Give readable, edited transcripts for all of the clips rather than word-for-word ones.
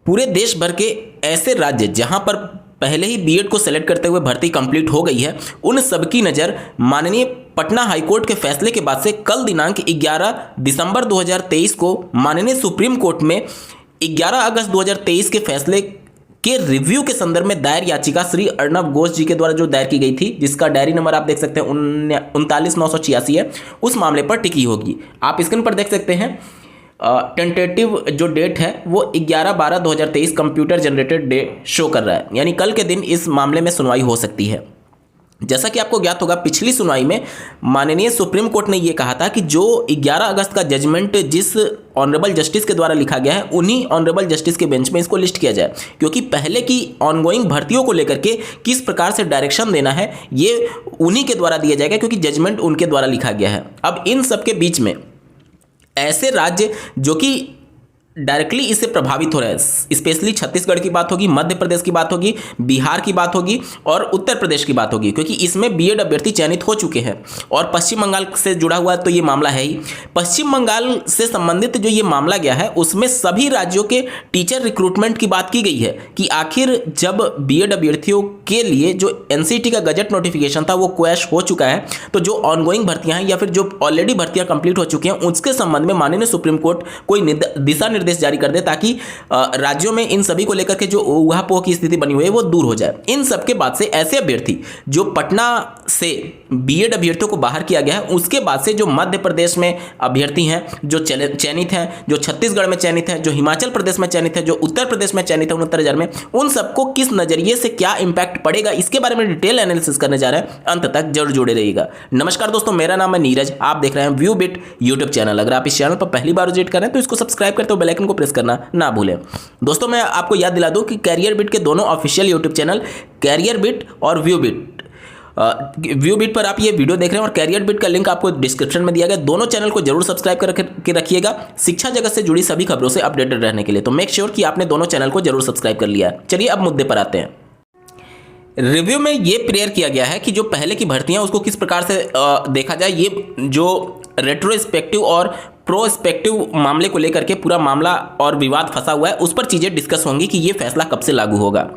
पूरे देश भर के ऐसे राज्य जहां पर पहले ही बीएड को सेलेक्ट करते हुए भर्ती कंप्लीट हो गई है, उन सबकी नज़र माननीय पटना हाईकोर्ट के फैसले के बाद से कल दिनांक 11 दिसंबर 2023 को माननीय सुप्रीम कोर्ट में 11 अगस्त 2023 के फैसले के रिव्यू के संदर्भ में दायर याचिका श्री अर्णव घोष जी के द्वारा जो दायर की गई थी, जिसका डायरी नंबर आप देख सकते हैं 39,986 है, उस मामले पर टिकी होगी। आप स्क्रीन पर देख सकते हैं टेंटेटिव जो डेट है वो 11/12/2023 कंप्यूटर जनरेटेड डे शो कर रहा है, यानी कल के दिन इस मामले में सुनवाई हो सकती है। जैसा कि आपको ज्ञात होगा, पिछली सुनवाई में माननीय सुप्रीम कोर्ट ने यह कहा था कि जो 11 अगस्त का जजमेंट जिस ऑनरेबल जस्टिस के द्वारा लिखा गया है, उन्हीं ऑनरेबल जस्टिस के बेंच में इसको लिस्ट किया जाए, क्योंकि पहले की ऑनगोइंग भर्तियों को लेकर के किस प्रकार से डायरेक्शन देना है ये उन्हीं के द्वारा दिया जाएगा, क्योंकि जजमेंट उनके द्वारा लिखा गया है। अब इन सब के बीच में ऐसे राज्य जो कि डायरेक्टली इससे प्रभावित हो रहे हैं, स्पेशली छत्तीसगढ़ की बात होगी, मध्य प्रदेश की बात होगी, बिहार की बात होगी और उत्तर प्रदेश की बात होगी, क्योंकि इसमें बीएड अभ्यर्थी चयनित हो चुके हैं। और पश्चिम बंगाल से जुड़ा हुआ तो ये मामला है ही। पश्चिम बंगाल से संबंधित जो ये मामला गया है, उसमें सभी राज्यों के टीचर रिक्रूटमेंट की बात की गई है कि आखिर जब बीएड अभ्यर्थियों के लिए जो एनसीटी का गजट नोटिफिकेशन था वो क्वैश हो चुका है, तो जो ऑनगोइंग भर्तियां हैं या फिर जो ऑलरेडी भर्तियां कंप्लीट हो चुकी हैं, उसके संबंध में माननीय सुप्रीम कोर्ट कोई दिशा निर्देश जारी कर दे, ताकि राज्यों में इन सभी को लेकर के जो ऊहापोह की स्थिति बनी हुई है वो दूर हो जाए। इन सब के बाद से ऐसे अभ्यर्थी जो पटना से बीएड अभ्यर्थियों को बाहर किया गया है, उसके बाद से जो मध्य प्रदेश में अभ्यर्थी हैं जो चयनित हैं, जो छत्तीसगढ़ में चयनित है, जो हिमाचल प्रदेश में चयनित है, जो उत्तर प्रदेश में चयनित है 69,000 में, उन सबको किस नजरिए से क्या इंपैक्ट पड़ेगा, इसके बारे में डिटेल एनालिसिस करने जा रहे हैं। अंत तक जरूर जुड़े रहिएगा। नमस्कार दोस्तों, मेरा नाम है नीरज, आप देख रहे हैं व्यू बिट यूट्यूब चैनल। अगर आप इस चैनल पर पहली बार विजिट कर रहे हैं तो इसको सब्सक्राइब करते हो बेल आइकन को प्रेस करना ना भूलें। दोस्तों, मैं आपको याद दिला दूं कि कैरियर बिट के दोनों official YouTube channel Career Bit और व्यू बिट पर आप ये वीडियो देख रहे हैं और कैरियर बिट का लिंक आपको डिस्क्रिप्शन में दिया गया। दोनों चैनल को जरूर सब्सक्राइब करके रखिएगा शिक्षा जगत से जुड़ी सभी खबरों से अपडेटेड रहने के लिए। तो मेक श्योर कि आपने दोनों चैनल को जरूर सब्सक्राइब कर लिया है। चलिए अब मुद्दे पर आते हैं। रिव्यू में ये प्रेयर किया गया है कि जो पहले की भर्तियां उसको किस प्रकार से देखा जाए। ये जो रेट्रोस्पेक्टिव और प्रोस्पेक्टिव मामले को लेकर के पूरा मामला और विवाद फंसा हुआ है, उस पर चीज़ें डिस्कस होंगी कि ये फैसला कब से लागू होगा।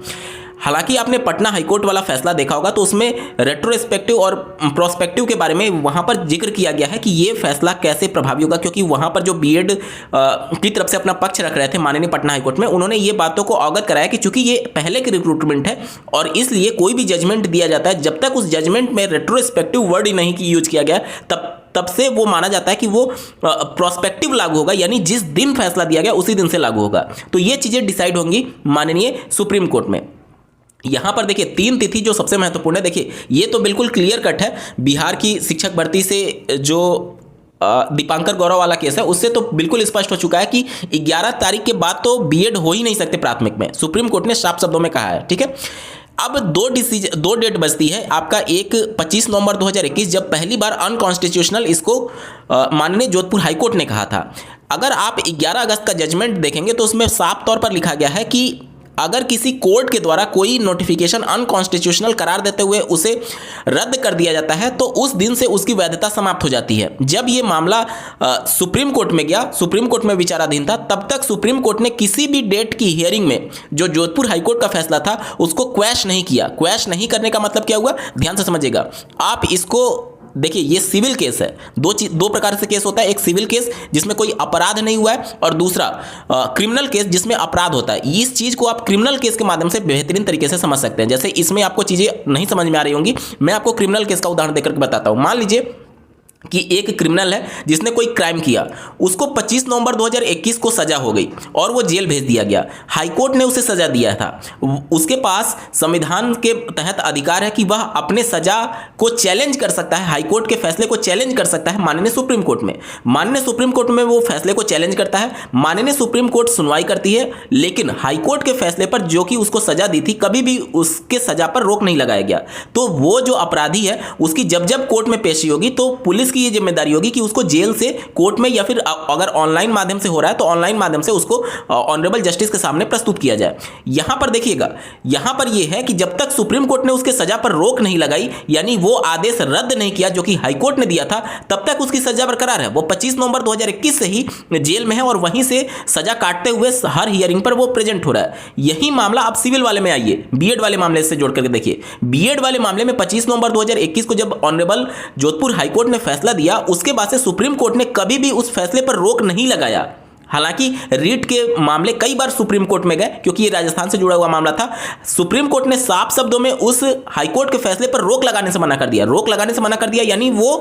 हालांकि आपने पटना हाईकोर्ट वाला फैसला देखा होगा, तो उसमें रेट्रोस्पेक्टिव और प्रोस्पेक्टिव के बारे में वहां पर जिक्र किया गया है कि ये फैसला कैसे प्रभावी होगा, क्योंकि वहां पर जो बीएड की तरफ से अपना पक्ष रख रहे थे माननीय पटना हाईकोर्ट में, उन्होंने ये बातों को अवगत कराया कि चूंकि ये पहले की रिक्रूटमेंट है और इसलिए कोई भी जजमेंट दिया जाता है, जब तक उस जजमेंट में रेट्रोस्पेक्टिव वर्ड ही नहीं यूज किया गया तब से वो माना जाता है कि वो प्रोस्पेक्टिव लागू होगा, यानी जिस दिन फैसला दिया गया उसी दिन से लागू होगा। तो ये चीज़ें डिसाइड होंगी माननीय सुप्रीम कोर्ट में। यहाँ पर देखिए 3 तिथि जो सबसे महत्वपूर्ण है। देखिए ये तो बिल्कुल क्लियर कट है, बिहार की शिक्षक भर्ती से जो दीपांकर गौरव वाला केस है उससे तो बिल्कुल स्पष्ट हो चुका है कि 11 तारीख के बाद तो बीएड हो ही नहीं सकते प्राथमिक में, सुप्रीम कोर्ट ने साफ शब्दों में कहा है। ठीक है, अब दो डेट बचती है आपका। एक 25 नवंबर 2021, जब पहली बार अनकॉन्स्टिट्यूशनल इसको माननीय जोधपुर हाईकोर्ट ने कहा था। अगर आप 11 अगस्त का जजमेंट देखेंगे तो उसमें साफ तौर पर लिखा गया है कि अगर किसी कोर्ट के द्वारा कोई नोटिफिकेशन अनकॉन्स्टिट्यूशनल करार देते हुए उसे रद्द कर दिया जाता है तो उस दिन से उसकी वैधता समाप्त हो जाती है। जब ये मामला सुप्रीम कोर्ट में गया, सुप्रीम कोर्ट में विचाराधीन था, तब तक सुप्रीम कोर्ट ने किसी भी डेट की हियरिंग में जो जोधपुर हाईकोर्ट का फैसला था उसको क्वैश नहीं किया। क्वैश नहीं करने का मतलब क्या हुआ, ध्यान से समझिएगा आप इसको। देखिए ये सिविल केस है, दो प्रकार से केस होता है। एक सिविल केस जिसमें कोई अपराध नहीं हुआ है और दूसरा क्रिमिनल केस जिसमें अपराध होता है। इस चीज को आप क्रिमिनल केस के माध्यम से बेहतरीन तरीके से समझ सकते हैं। जैसे इसमें आपको चीजें नहीं समझ में आ रही होंगी, मैं आपको क्रिमिनल केस का उदाहरण देकर के बताता हूं। मान लीजिए कि एक क्रिमिनल है जिसने कोई क्राइम किया, उसको 25 नवंबर 2021 को सजा हो गई और वो जेल भेज दिया गया। हाईकोर्ट ने उसे सजा दिया था, उसके पास संविधान के तहत अधिकार है कि वह अपने सजा को चैलेंज कर सकता है, हाईकोर्ट के फैसले को चैलेंज कर सकता है माननीय सुप्रीम कोर्ट में। माननीय सुप्रीम कोर्ट में वो फैसले को चैलेंज करता है, माननीय सुप्रीम कोर्ट सुनवाई करती है, लेकिन हाईकोर्ट के फैसले पर जो कि उसको सजा दी थी कभी भी उसके सजा पर रोक नहीं लगाया गया। तो वो जो अपराधी है उसकी जब जब कोर्ट में पेशी होगी तो पुलिस पुलिस की ये जिम्मेदारी होगी कि उसको जेल से कोर्ट में या फिर अगर ऑनलाइन माध्यम से हो रहा है तो ऑनलाइन माध्यम से उसको ऑनरेबल जस्टिस के सामने प्रस्तुत किया जाए। यहां पर देखिएगा, यहां पर यह है कि जब तक सुप्रीम कोर्ट ने उसके सजा पर रोक नहीं लगाई, यानी वो आदेश रद्द नहीं किया जो कि हाईकोर्ट ने दिया था, तब तक उसकी सजा बरकरार है। वो 25 नवंबर 2021 से ही जेल में है और वहीं से सजा काटते हुए हर हियरिंग पर वो प्रेजेंट हो रहा है। यही मामला आप सिविल वाले में आइए, बीएड वाले मामले से जोड़ करके देखिए। बीएड वाले मामले में 25 नवंबर 2021 को जब ऑनरेबल जोधपुर हाईकोर्ट ने फैसला दिया, उसके बाद से सुप्रीम कोर्ट ने कभी भी उस फैसले पर रोक नहीं लगाया। हालांकि रीट के मामले कई बार सुप्रीम कोर्ट में गए क्योंकि ये राजस्थान से जुड़ा हुआ मामला था। सुप्रीम कोर्ट ने साफ शब्दों में उस हाईकोर्ट के फैसले पर रोक लगाने से मना कर दिया। रोक लगाने से मना कर दिया यानी वो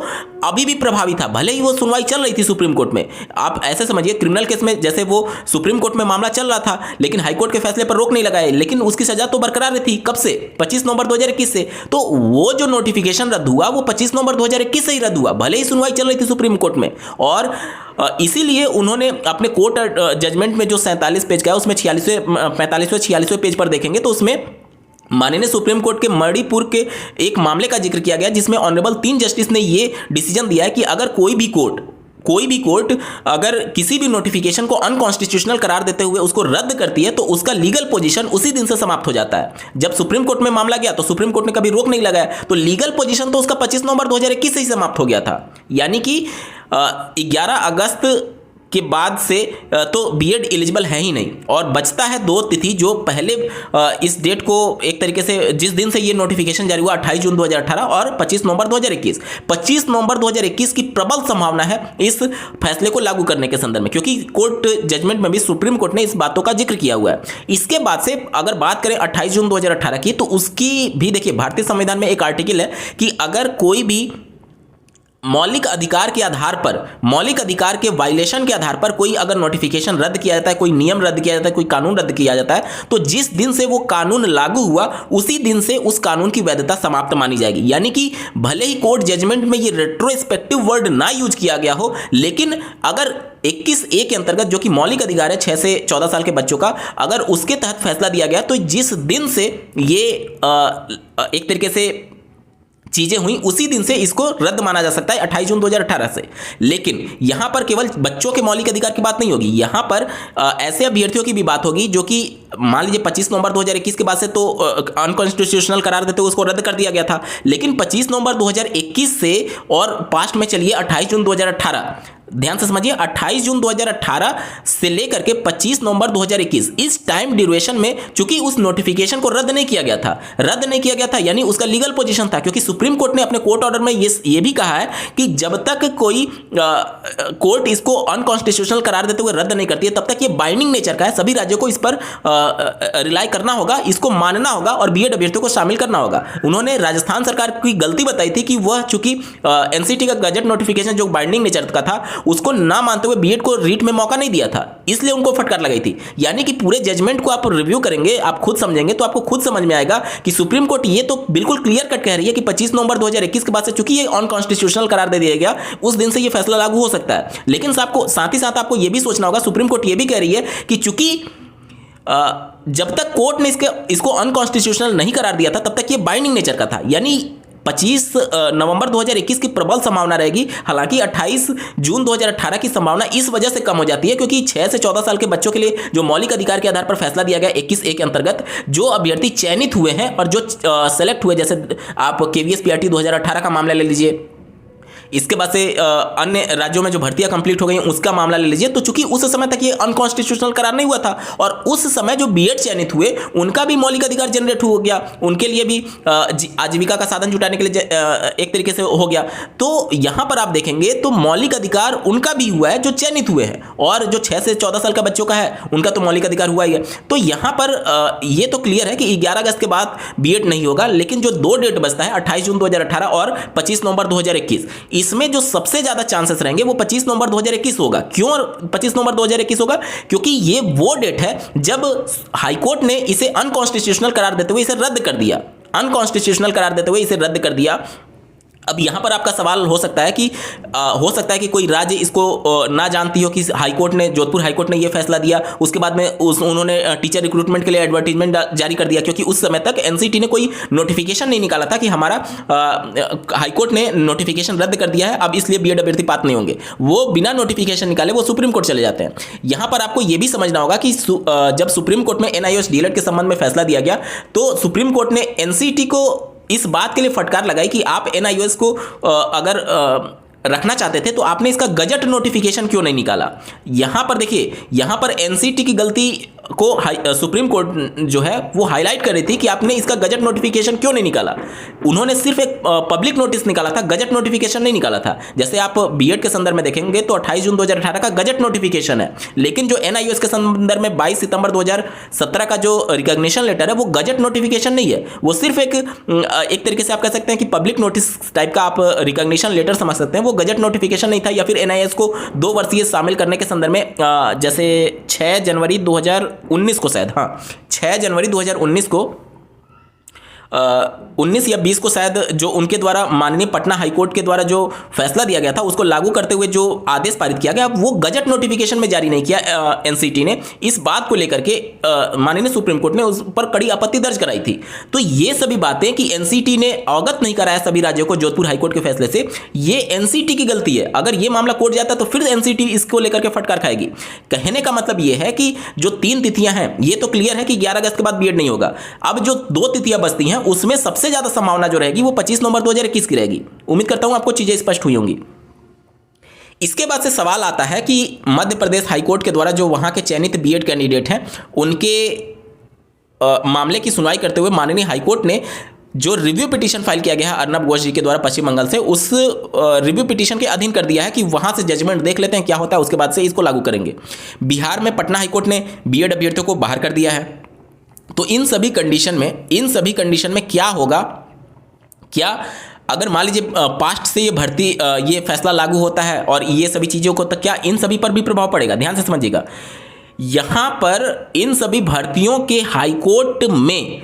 अभी भी प्रभावी था, भले ही वो सुनवाई चल रही थी सुप्रीम कोर्ट में। आप ऐसे समझिए, क्रिमिनल केस में जैसे वो सुप्रीम कोर्ट में मामला चल रहा था लेकिन हाईकोर्ट के फैसले पर रोक नहीं लगाए, लेकिन उसकी सजा तो बरकरार थी। कब से? 25 नवंबर 2021 से। तो वो जो नोटिफिकेशन रद्द हुआ वो 25 नवंबर 2021 से ही रद्द हुआ, भले ही सुनवाई चल रही थी सुप्रीम कोर्ट में। और इसीलिए उन्होंने अपने कोर्ट जजमेंट में जो 47 पेज का है उसमें 45वें पेज पर देखेंगे तो उसमें माननीय सुप्रीम कोर्ट के मणिपुर के एक मामले का जिक्र किया गया जिसमें ऑनरेबल 3 जस्टिस ने ये डिसीजन दिया है कि अगर कोई भी कोर्ट अगर किसी भी नोटिफिकेशन को अनकॉन्स्टिट्यूशनल करार देते हुए उसको रद्द करती है तो उसका लीगल पोजीशन उसी दिन से समाप्त हो जाता है। जब सुप्रीम कोर्ट में मामला गया तो सुप्रीम कोर्ट ने कभी रोक नहीं लगाया, तो लीगल पोजीशन तो उसका 25 नवंबर 2021 से ही समाप्त हो गया था। यानी कि 11 अगस्त के बाद से तो बीएड एलिजिबल है ही नहीं और बचता है 2 तिथि जो पहले इस डेट को एक तरीके से जिस दिन से ये नोटिफिकेशन जारी हुआ 28 जून 2018 और 25 नवंबर 2021। 25 नवंबर 2021 की प्रबल संभावना है इस फैसले को लागू करने के संदर्भ में, क्योंकि कोर्ट जजमेंट में भी सुप्रीम कोर्ट ने इस बातों का जिक्र किया हुआ है। इसके बाद से अगर बात करें 28 जून 2018 की तो उसकी भी देखिए, भारतीय संविधान में एक आर्टिकल है कि अगर कोई भी मौलिक अधिकार के वायलेशन के आधार पर कोई अगर नोटिफिकेशन रद्द किया जाता है, कोई नियम रद्द किया जाता है, कोई कानून रद्द किया जाता है, तो जिस दिन से वो कानून लागू हुआ उसी दिन से उस कानून की वैधता समाप्त मानी जाएगी। यानी कि भले ही कोर्ट जजमेंट में ये रेट्रोस्पेक्टिव वर्ड ना यूज किया गया हो, लेकिन अगर 21A के अंतर्गत जो कि मौलिक अधिकार है 6 से 14 साल के बच्चों का, अगर उसके तहत फैसला दिया गया तो जिस दिन से ये एक तरीके से चीजें हुई उसी दिन से इसको रद्द माना जा सकता है 28 जून 2018 से। लेकिन यहां पर केवल बच्चों के मौलिक अधिकार की बात नहीं होगी, यहां पर ऐसे अभ्यर्थियों की भी बात होगी जो कि मान लीजिए 25 नवंबर 2021 के बाद से तो अनकॉन्स्टिट्यूशनल करार देते हुए उसको रद्द कर दिया गया था, लेकिन 25 नवंबर 2021 से और पास्ट में चलिए 28 जून 2018, ध्यान से समझिए 28 जून 2018 से लेकर के 25 नवंबर 2021 इस टाइम ड्यूरेशन में चूंकि उस नोटिफिकेशन को रद्द नहीं किया गया था यानी उसका लीगल पोजीशन था, क्योंकि सुप्रीम कोर्ट ने अपने कोर्ट ऑर्डर में ये भी कहा है कि जब तक कोई कोर्ट इसको अनकॉन्स्टिट्यूशनल करार देते हुए रद्द नहीं करती है तब तक ये बाइंडिंग नेचर का है, सभी राज्यों को इस पर रिलाई करना होगा, इसको मानना होगा और बीएड अभ्यर्थियों को शामिल करना होगा। उन्होंने राजस्थान सरकार की गलती बताई थी कि वह चूंकि एनसीटी का गजट नोटिफिकेशन जो बाइंडिंग नेचर का था उसको ना मानते हुए बीएड को रीट में मौका नहीं दिया था, इसलिए उनको फटकार लगाई थी। यानी कि पूरे जजमेंट को आप रिव्यू करेंगे, आप खुद समझेंगे तो आपको खुद समझ में आएगा कि सुप्रीम कोर्ट ये तो बिल्कुल क्लियर कट कह रही है कि 25 नवंबर 2021 के बाद से चूंकि ये अनकॉन्स्टिट्यूशनल करार दे दिया गया उस दिन से ये फैसला लागू हो सकता है। लेकिन साथ ही साथ आपको ये भी सोचना होगा, सुप्रीम कोर्ट ये भी कह रही है कि चूंकि जब तक कोर्ट ने इसको अनकॉन्स्टिट्यूशनल नहीं करार दिया था तब तक ये बाइंडिंग नेचर का था, यानी 25 नवंबर 2021 की प्रबल संभावना रहेगी। हालांकि 28 जून 2018 की संभावना इस वजह से कम हो जाती है क्योंकि 6 से 14 साल के बच्चों के लिए जो मौलिक अधिकार के आधार पर फैसला दिया गया 21A के अंतर्गत जो अभ्यर्थी चयनित हुए हैं और जो सेलेक्ट हुए, जैसे आप KVS PRT 2018 का मामला ले लीजिए, इसके बाद से अन्य राज्यों में जो भर्तियां कंप्लीट हो गई उसका मामला ले लीजिए, तो चूंकि उस समय तक ये अनकॉन्स्टिट्यूशनल करार नहीं हुआ था और उस समय जो बीएड चयनित हुए उनका भी मौलिक अधिकार जनरेट हो गया, उनके लिए भी आजीविका का साधन जुटाने के लिए एक तरीके से हो गया। तो यहां पर आप देखेंगे तो मौलिक अधिकार उनका भी हुआ है जो चयनित हुए हैं, और जो 6 से 14 साल का बच्चों का है उनका तो मौलिक अधिकार हुआ ही है। तो यहां पर ये तो क्लियर है कि 11 अगस्त के बाद बीएड नहीं होगा, लेकिन जो 2 डेट बचता है 28 जून 2018 और 25 नवंबर 2021, इसमें जो सबसे ज्यादा चांसेस रहेंगे वो 25 नवंबर 2021 होगा। क्यों 25 नवंबर 2021 होगा? क्योंकि ये वो डेट है जब हाईकोर्ट ने इसे अनकॉन्स्टिट्यूशनल करार देते हुए इसे रद्द कर दिया, अब यहाँ पर आपका सवाल हो सकता है कि कोई राज्य इसको ना जानती हो कि हाईकोर्ट ने, जोधपुर हाईकोर्ट ने ये फैसला दिया, उसके बाद में उन्होंने टीचर रिक्रूटमेंट के लिए एडवर्टीजमेंट जारी कर दिया, क्योंकि उस समय तक एनसीटी ने कोई नोटिफिकेशन नहीं निकाला था कि हमारा हाईकोर्ट ने नोटिफिकेशन रद्द कर दिया है, अब इसलिए बीएड अभ्यर्थी पात्र नहीं होंगे। वो बिना नोटिफिकेशन निकाले वो सुप्रीम कोर्ट चले जाते हैं। यहाँ पर आपको ये भी समझना होगा कि जब सुप्रीम कोर्ट में एनआईओएस डीएलएड के संबंध में फैसला दिया गया तो सुप्रीम कोर्ट ने एनसीटी को इस बात के लिए फटकार लगाई कि आप एनआईओएस को अगर रखना चाहते थे तो आपने इसका गजट नोटिफिकेशन क्यों नहीं निकाला। यहां पर देखिए, यहां पर एनसीटी की गलती को सुप्रीम कोर्ट जो है वो हाईलाइट कर रही थी कि आपने इसका गजट नोटिफिकेशन क्यों नहीं निकाला। उन्होंने सिर्फ एक पब्लिक नोटिस निकाला था, गजट नोटिफिकेशन नहीं निकाला था। जैसे आप बीएड के संदर्भ में देखेंगे तो 28 जून 2018 का गजट नोटिफिकेशन है, लेकिन जो एनआईओएस के संदर्भ में 22 सितंबर 2017 का जो रिकॉग्निशन लेटर है वो गजट नोटिफिकेशन नहीं है, वो सिर्फ एक तरीके से आप कह सकते हैं कि पब्लिक नोटिस टाइप का आप रिकॉग्निशन लेटर समझ सकते हैं। वो गजट नोटिफिकेशन नहीं था, या फिर एनआईओएस को 2 वर्षीय शामिल करने के संदर्भ में जैसे 6 जनवरी 2019 को शायद, हाँ 6 जनवरी 2019 को 19 या 20 को शायद जो उनके द्वारा माननीय पटना हाईकोर्ट के द्वारा जो फैसला दिया गया था उसको लागू करते हुए जो आदेश पारित किया गया वो गजट नोटिफिकेशन में जारी नहीं किया एनसीटी ने। इस बात को लेकर के माननीय सुप्रीम कोर्ट ने उस पर कड़ी आपत्ति दर्ज कराई थी। तो ये सभी बातें कि एनसीटी ने अवगत नहीं कराया सभी राज्यों को जोधपुर हाईकोर्ट के फैसले से, ये एनसीटी की गलती है। अगर ये मामला कोर्ट जाता तो फिर एनसीटी इसको लेकर के फटकार खाएगी। कहने का मतलब ये है कि जो 3 तिथियां हैं ये तो क्लियर है कि 11 अगस्त के बाद बीएड नहीं होगा। अब जो 2 तिथियां बचती हैं उसमें सबसे ज्यादा संभावना जो रहेगी वो 25 नवंबर 2021 की रहेगी। उम्मीद करता हूं आपको चीजें स्पष्ट हुई होंगी। इसके बाद से सवाल आता है कि मध्य प्रदेश हाईकोर्ट के द्वारा जो वहां के चयनित बीएड कैंडिडेट हैं उनके मामले की सुनवाई करते हुए माननीय हाईकोर्ट ने जो रिव्यू पिटीशन फाइल किया गया है अर्नब घोष जी के द्वारा पश्चिम बंगाल से, उस रिव्यू पिटीशन के अधीन कर दिया है कि वहां से जजमेंट देख लेते हैं क्या होता है, उसके बाद से इसको लागू करेंगे। बिहार में पटना हाईकोर्ट ने बीएड अभ्यर्थियों को बाहर कर दिया है। तो इन सभी कंडीशन में क्या होगा, क्या अगर मान लीजिए पास्ट से ये फैसला लागू होता है और ये सभी चीज़ों को, तो क्या इन सभी पर भी प्रभाव पड़ेगा? ध्यान से समझिएगा, यहाँ पर इन सभी भर्तियों के हाईकोर्ट में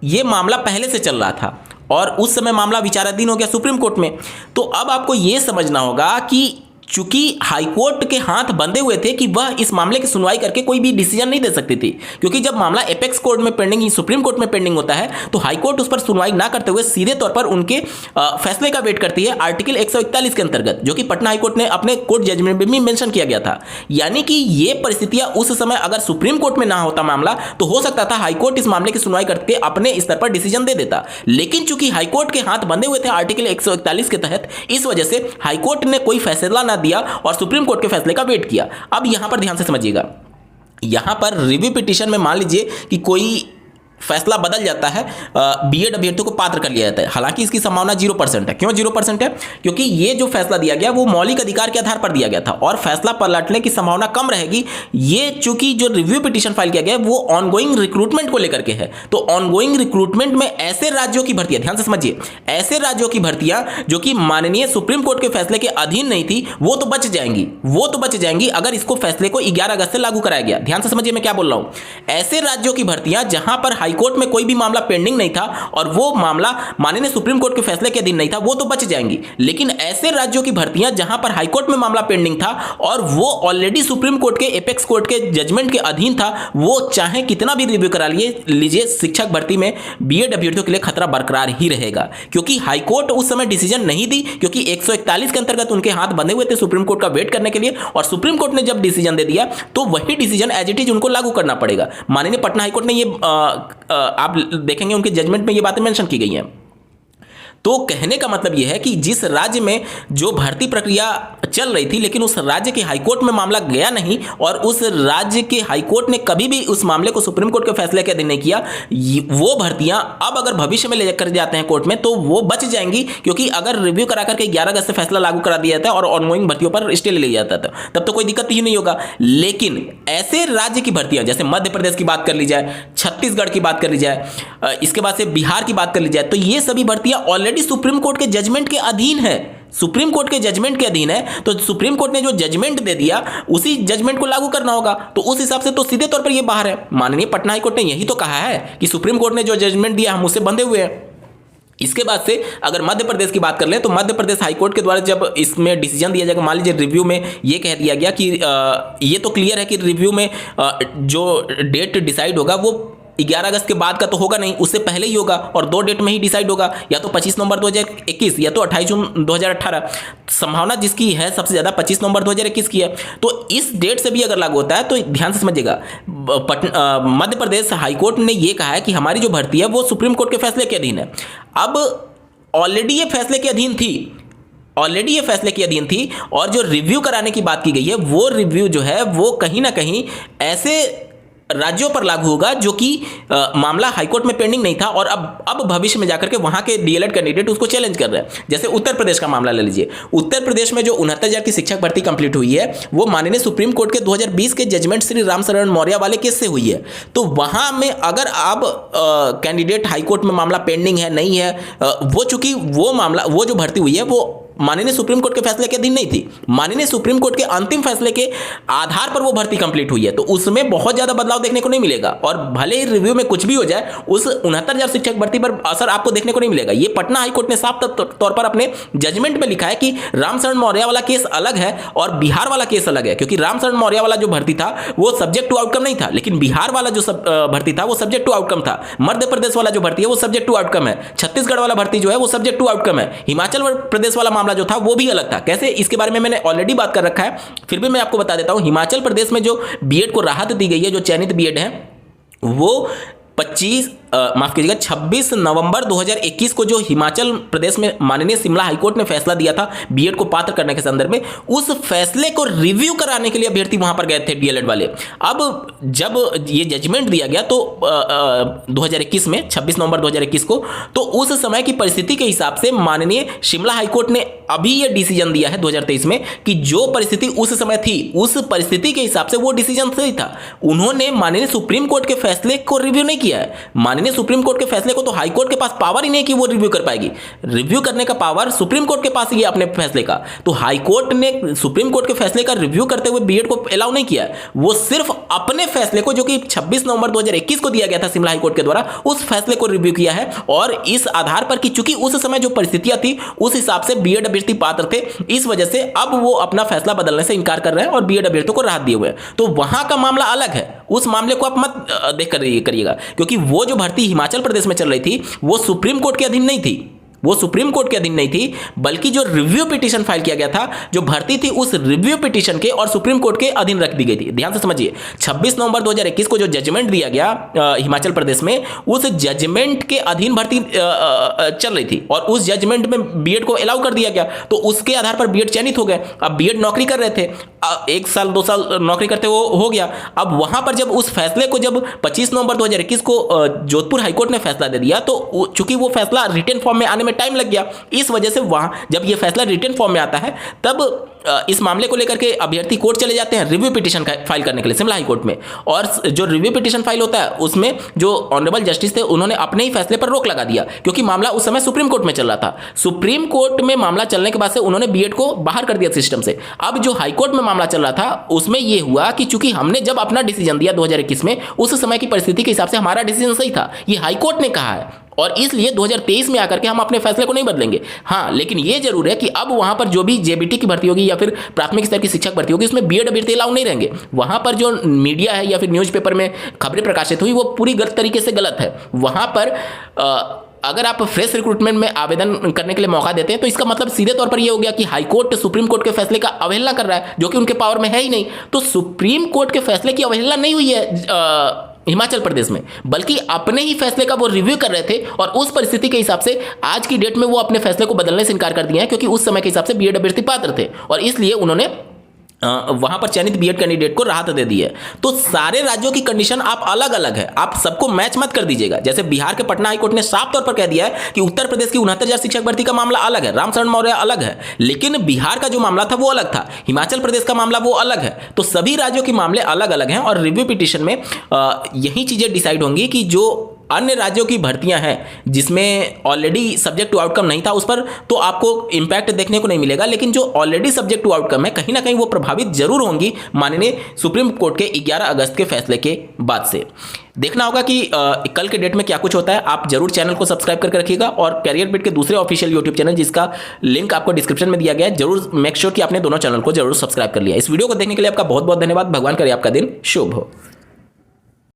ये मामला पहले से चल रहा था और उस समय मामला विचाराधीन हो गया सुप्रीम कोर्ट में। तो अब आपको ये समझना होगा कि चूंकि हाईकोर्ट के हाथ बंधे हुए थे कि वह इस मामले की सुनवाई करके कोई भी डिसीजन नहीं दे सकती थी, क्योंकि जब मामला एपेक्स कोर्ट में पेंडिंग, सुप्रीम कोर्ट में पेंडिंग होता है तो हाईकोर्ट उस पर सुनवाई ना करते हुए सीधे तौर पर उनके फैसले का वेट करती है आर्टिकल 141 के अंतर्गत, जो कि पटना हाईकोर्ट ने अपने कोर्ट जजमेंट में भी मेंशन किया गया था। यानी कि ये परिस्थितियां उस समय अगर सुप्रीम कोर्ट में ना होता मामला तो हो सकता था हाईकोर्ट इस मामले की सुनवाई करके अपने स्तर पर डिसीजन दे देता, लेकिन चूंकि हाईकोर्ट के हाथ बंधे हुए थे आर्टिकल 141 के तहत, इस वजह से हाईकोर्ट ने कोई फैसला ना दिया और सुप्रीम कोर्ट के फैसले का वेट किया। अब यहां पर ध्यान से समझिएगा, यहां पर रिव्यू पिटीशन में मान लीजिए कि कोई फैसला बदल जाता है, बीएड अभ्यर्थियों को पात्र कर लिया जाता है। हालांकि इसकी संभावना 0% है। क्यों 0% है? क्योंकि ये जो फैसला दिया गया वो मौलिक अधिकार के आधार पर दिया गया था और फैसला पलटने की संभावना कम रहेगी। ये चूंकि जो रिव्यू पिटीशन फाइल किया गया वो ऑनगोइंग रिक्रूटमेंट को लेकर के है, तो ऑनगोइंग रिक्रूटमेंट में ऐसे राज्यों की भर्तियां, ध्यान से समझिए, ऐसे राज्यों की भर्तियां जो कि माननीय सुप्रीम कोर्ट के फैसले के अधीन नहीं थी वो तो बच जाएंगी अगर इसको फैसले को 11 अगस्त से लागू कराया गया। ध्यान से समझिए मैं क्या बोल रहा हूं। ऐसे राज्यों की भर्तियां जहां पर हाईकोर्ट में कोई भी मामला पेंडिंग नहीं था और वो मामला माननीय सुप्रीम कोर्ट के फैसले के अधीन नहीं था वो तो बच जाएंगी, लेकिन ऐसे राज्यों की भर्तियां जहां पर हाईकोर्ट में मामला पेंडिंग था और वो ऑलरेडी सुप्रीम कोर्ट के एपेक्स कोर्ट के जजमेंट के अधीन था, वो चाहे कितना भी रिव्यू करा लीजिए शिक्षक भर्ती में बीएड अभ्यर्थियों के लिए खतरा बरकरार ही रहेगा, क्योंकि हाईकोर्ट उस समय डिसीजन नहीं दी, क्योंकि 141 के अंतर्गत उनके हाथ बंधे हुए थे सुप्रीम कोर्ट का वेट करने के लिए, और सुप्रीम कोर्ट ने जब डिसीजन दे दिया तो वही डिसीजन एज इट इज उनको लागू करना पड़ेगा। माननीय पटना हाईकोर्ट ने ये आप देखेंगे उनके जजमेंट में ये बातें मेंशन की गई हैं। तो कहने का मतलब यह है कि जिस राज्य में जो भर्ती प्रक्रिया चल रही थी लेकिन उस राज्य के हाईकोर्ट में मामला गया नहीं और उस राज्य के हाईकोर्ट ने कभी भी उस मामले को सुप्रीम कोर्ट के फैसले के अधीन नहीं किया, वो भर्तियां अब अगर भविष्य में ले कर जाते हैं कोर्ट में तो वो बच जाएंगी, क्योंकि अगर रिव्यू करा करके 11 अगस्त से फैसला लागू करा दिया जाता है और ऑनगोइंग भर्तियों पर स्टे ले लिया जाता था तब तो कोई दिक्कत ही नहीं होगा। लेकिन ऐसे राज्य की भर्तियां जैसे मध्य प्रदेश की बात कर ली जाए, छत्तीसगढ़ की बात कर ली जाए, इसके बाद से बिहार की बात कर ली जाए, तो ये सभी भर्तियां ऑलरेडी सुप्रीम कोर्ट के जजमेंट के अधीन है। सुप्रीम कोर्ट के जजमेंट के अधीन है तो सुप्रीम कोर्ट ने जो जजमेंट दे दिया उसी जजमेंट को लागू करना होगा, तो उस हिसाब से तो सीधे तौर पर ये बाहर है। माननीय पटना हाईकोर्ट ने यही तो कहा है कि सुप्रीम कोर्ट ने जो जजमेंट दिया हम उससे बंधे हुए हैं। इसके बाद से अगर मध्य प्रदेश की बात कर लें तो मध्य प्रदेश हाईकोर्ट के द्वारा जब इसमें डिसीजन दिया जाएगा, मान लीजिए रिव्यू में ये कह दिया गया कि ये तो क्लियर है कि रिव्यू में जो डेट डिसाइड होगा वो 11 अगस्त के बाद का तो होगा नहीं, उससे पहले ही होगा और 2 डेट में ही डिसाइड होगा, या तो 25 नवंबर 2021 या तो 28 जून 2018। संभावना जिसकी है सबसे ज़्यादा 25 नवंबर 2021 की है। तो इस डेट से भी अगर लागू होता है तो ध्यान से समझिएगा, मध्य प्रदेश हाईकोर्ट ने ये कहा है कि हमारी जो भर्ती है वो सुप्रीम कोर्ट के फैसले के अधीन है। अब ऑलरेडी ये फैसले के अधीन थी, ऑलरेडी ये फैसले की अधीन थी, और जो रिव्यू कराने की बात की गई है वो रिव्यू जो है वो कहीं ना कहीं ऐसे राज्यों पर लागू होगा जो कि मामला हाईकोर्ट में पेंडिंग नहीं था और अब भविष्य में जाकर के वहां के डीएलएड कैंडिडेट उसको चैलेंज कर रहे हैं। जैसे उत्तर प्रदेश का मामला ले लीजिए, उत्तर प्रदेश में जो 69,000 की शिक्षक भर्ती कंप्लीट हुई है वो माननीय सुप्रीम कोर्ट के 2020 के जजमेंट श्री राम शरण मौर्य वाले केस से हुई है। तो वहां में अगर आप कैंडिडेट हाईकोर्ट में मामला पेंडिंग है नहीं है, वो चूंकि वो मामला वो जो भर्ती हुई है वो माननीय सुप्रीम कोर्ट के फैसले के अधीन नहीं थी, माननीय सुप्रीम कोर्ट के अंतिम फैसले के आधार पर वो भर्ती कंप्लीट हुई है, तो उसमें बहुत ज्यादा बदलाव देखने को नहीं मिलेगा। और भले ही रिव्यू में कुछ भी हो जाए उस 69,000 शिक्षक भर्ती पर असर आपको देखने को नहीं मिलेगा। ये पटना हाईकोर्ट ने साफ तौर पर अपने जजमेंट में लिखा है कि रामशरण मौर्य वाला केस अलग है और बिहार वाला केस अलग है, क्योंकि रामशरण मौर्य वाला जो भर्ती था वो सब्जेक्ट टू आउटकम नहीं था, लेकिन बिहार वाला जो भर्ती था वो सब्जेक्ट टू आउटकम था। मध्य प्रदेश वाला जो भर्ती है वो सब्जेक्ट टू आउटकम है। छत्तीसगढ़ वाला भर्ती जो है वो सब्जेक्ट टू आउटकम है। हिमाचल प्रदेश वाला मामला जो था वो भी अलग था। कैसे, इसके बारे में मैंने ऑलरेडी बात कर रखा है, फिर भी मैं आपको बता देता हूं। हिमाचल प्रदेश में जो बीएड को राहत दी गई है, जो चयनित बीएड है वो 26 नवंबर 2021 को जो हिमाचल प्रदेश में माननीय शिमला हाईकोर्ट ने फैसला दिया था बीएड को पात्र करने के संदर्भ में, उस फैसले को रिव्यू कराने के लिए अभ्यर्थी वहां पर गए थे डीएलएड वाले। अब जब ये जजमेंट दिया गया तो 2021 में 26 नवंबर 2021 को, तो उस समय की परिस्थिति के हिसाब से माननीय शिमला हाईकोर्ट ने अभी ये डिसीजन दिया है 2023 में कि जो परिस्थिति उस समय थी उस परिस्थिति के हिसाब से वो डिसीजन सही था। उन्होंने माननीय सुप्रीम कोर्ट के फैसले को रिव्यू नहीं किया है। माननीय सुप्रीम कोर्ट के फैसले को तो हाई कोर्ट के पास पावर ही नहीं कि वो रिव्यू कर पाएगी। रिव्यू करने का पावर सुप्रीम कोर्ट के पास ही है अपने फैसले का। तो हाई कोर्ट ने सुप्रीम कोर्ट के फैसले का रिव्यू करते हुए बीएड को अलाउ नहीं किया है। वो सिर्फ अपने फैसले को, जो कि 26 नवंबर 2021 को दिया गया था शिमला हाई कोर्ट के द्वारा, उस फैसले को रिव्यू किया है। और इस आधार पर कि चूंकि उस समय जो परिस्थितियां थी उस हिसाब से बीएड अभ्यर्थी पात्र थे, इस वजह से अब वो अपना फैसला बदलने से इनकार कर रहे हैं और बीएड अभ्यर्थियों को राहत दिए हुए हैं। तो वहां का मामला अलग है, उस मामले को आप मत देख कर करिएगा, क्योंकि वो जो भर्ती हिमाचल प्रदेश में चल रही थी वो सुप्रीम कोर्ट के अधीन नहीं थी, वो सुप्रीम कोर्ट के अधीन नहीं थी, बल्कि जो रिव्यू पिटीशन फाइल किया गया था, जो भर्ती थी उस रिव्यू पिटीशन के और सुप्रीम कोर्ट के अधीन रख दी गई थी। ध्यान से समझिए, 26 नवंबर 2021 को जो जजमेंट दिया गया हिमाचल प्रदेश में, उस जजमेंट के अधीन भर्ती चल रही थी और उस जजमेंट में बीएड को अलाउ कर दिया गया, तो उसके आधार पर बीएड चयनित हो गए। अब बीएड नौकरी कर रहे थे, 1 साल 2 साल नौकरी करते हो गया। अब वहां पर जब उस फैसले को जब 25 नवंबर 2021 को जोधपुर हाईकोर्ट ने फैसला दे दिया, तो चूंकि वो फैसला रिटन फॉर्म में आने में टाइम लग गया, इस वजह से वहां जब ये फैसला रिटन फॉर्म में आता है तब इस मामले को लेकर के अभ्यर्थी कोर्ट चले जाते हैं रिव्यू पिटीशन फाइल करने के लिए शिमला हाई कोर्ट में। और जो रिव्यू पिटीशन फाइल होता है उसमें जो ऑनरेबल जस्टिस थे उन्होंने अपने ही फैसले पर रोक लगा दिया, क्योंकि मामला उस समय सुप्रीम कोर्ट में चल रहा था। सुप्रीम कोर्ट में मामला चलने के बाद से उन्होंने बीएड को बाहर कर दिया सिस्टम से। अब जो हाई कोर्ट में मामला चल रहा था उसमें यह हुआ कि चूंकि हमने जब अपना डिसीजन दिया 2021 में, उस समय की परिस्थिति के हिसाब से हमारा डिसीजन सही था, ये हाई कोर्ट ने कहा है, और इसलिए 2023 में आकर के हम अपने फैसले को नहीं बदलेंगे। हाँ, लेकिन ये जरूर है कि अब वहां पर जो भी जेबीटी की भर्ती होगी या फिर प्राथमिक स्तर की शिक्षक भर्ती होगी उसमें बीएड अभ्यर्थी अलाउ नहीं रहेंगे। वहां पर जो मीडिया है या फिर न्यूज़पेपर में खबरें प्रकाशित हुई वो पूरी गलत तरीके से गलत है। वहां पर अगर आप फ्रेश रिक्रूटमेंट में आवेदन करने के लिए मौका देते हैं तो इसका मतलब सीधे तौर पर यह हो गया कि हाई कोर्ट सुप्रीम कोर्ट के फैसले का अवहेलना कर रहा है, जो कि उनके पावर में है ही नहीं। तो सुप्रीम कोर्ट के फैसले की अवहेलना नहीं हुई है हिमाचल प्रदेश में, बल्कि अपने ही फैसले का वो रिव्यू कर रहे थे और उस परिस्थिति के हिसाब से आज की डेट में वो अपने फैसले को बदलने से इनकार कर दिए हैं, क्योंकि उस समय के हिसाब से बीएड अभ्यर्थी पात्र थे और इसलिए उन्होंने वहां पर चयनित बीएड कैंडिडेट को राहत दे दी है। तो सारे राज्यों की कंडीशन आप अलग अलग है, आप सबको मैच मत कर दीजिएगा। जैसे बिहार के पटना हाईकोर्ट ने साफ तौर पर कह दिया है कि उत्तर प्रदेश की 69,000 शिक्षक भर्ती का मामला अलग है, रामशरण मौर्य अलग है, लेकिन बिहार का जो मामला था वो अलग था, हिमाचल प्रदेश का मामला वो अलग है। तो सभी राज्यों के मामले अलग अलग हैं और रिव्यू पिटीशन में यही चीजें डिसाइड होंगी कि जो अन्य राज्यों की भर्तियां हैं जिसमें ऑलरेडी सब्जेक्ट टू आउटकम नहीं था, उस पर तो आपको इंपैक्ट देखने को नहीं मिलेगा, लेकिन जो ऑलरेडी सब्जेक्ट टू आउटकम है कहीं ना कहीं वो प्रभावित जरूर होंगी माननीय सुप्रीम कोर्ट के 11 अगस्त के फैसले के बाद से। देखना होगा कि कल के डेट में क्या कुछ होता है। आप जरूर चैनल को सब्सक्राइब करके रखिएगा और कैरियर बिट के दूसरे ऑफिशियल यूट्यूब चैनल जिसका लिंक आपको डिस्क्रिप्शन में दिया गया है, जरूर मेक श्योर कि आपने दोनों चैनल को जरूर सब्सक्राइब कर लिया। इस वीडियो को देखने के लिए आपका बहुत बहुत धन्यवाद। भगवान करे आपका दिन शुभ हो।